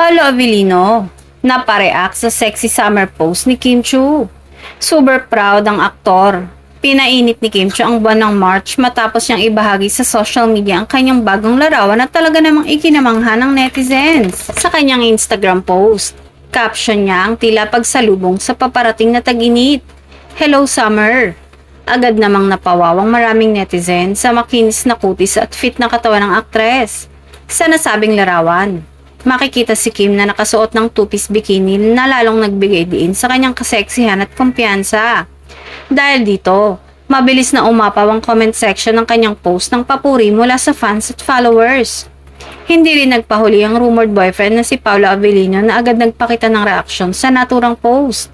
Paolo Avellino, napareact sa sexy summer post ni Kim Chiu. Super proud ang aktor. Pinainit ni Kim Chiu ang buwan ng March matapos niyang ibahagi sa social media ang kanyang bagong larawan at talaga namang ikinamangha ng netizens. Sa kanyang Instagram post, caption niya ang tila pagsalubong sa paparating na tag-init. Hello summer! Agad namang napawawang maraming netizens sa makinis na kutis at fit na katawan ng aktres. Sa nasabing larawan, makikita si Kim na nakasuot ng two-piece bikini na lalong nagbigay diin sa kanyang kaseksihan at kumpiyansa. Dahil dito, mabilis na umapaw ang comment section ng kanyang post ng papuri mula sa fans at followers. Hindi rin nagpahuli ang rumored boyfriend na si Paolo Avellino na agad nagpakita ng reaksyon sa naturang post.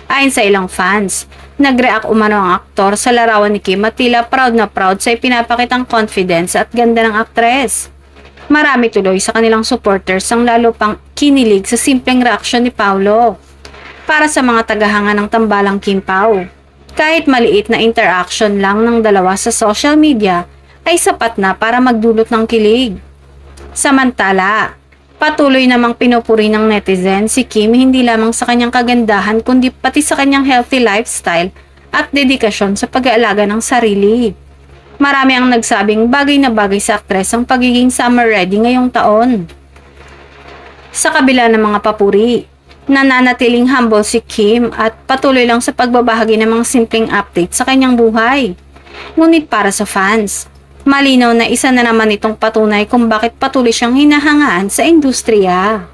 Ayon sa ilang fans, nag-react umano ang aktor sa larawan ni Kim at tila proud na proud sa ipinapakitang confidence at ganda ng aktres. Marami tuloy sa kanilang supporters ang lalo pang kinilig sa simpleng reaksyon ni Paolo. Para sa mga tagahanga ng tambalang Kim Pao, kahit maliit na interaction lang ng dalawa sa social media ay sapat na para magdulot ng kilig. Samantala, patuloy namang pinupuri ng netizen si Kim hindi lamang sa kanyang kagandahan kundi pati sa kanyang healthy lifestyle at dedikasyon sa pag-aalaga ng sarili. Marami ang nagsabing bagay na bagay sa aktres ang pagiging summer ready ngayong taon. Sa kabila ng mga papuri, nananatiling humble si Kim at patuloy lang sa pagbabahagi ng mga simpleng update sa kanyang buhay. Ngunit para sa fans, malinaw na isa na naman itong patunay kung bakit patuloy siyang hinahangaan sa industriya.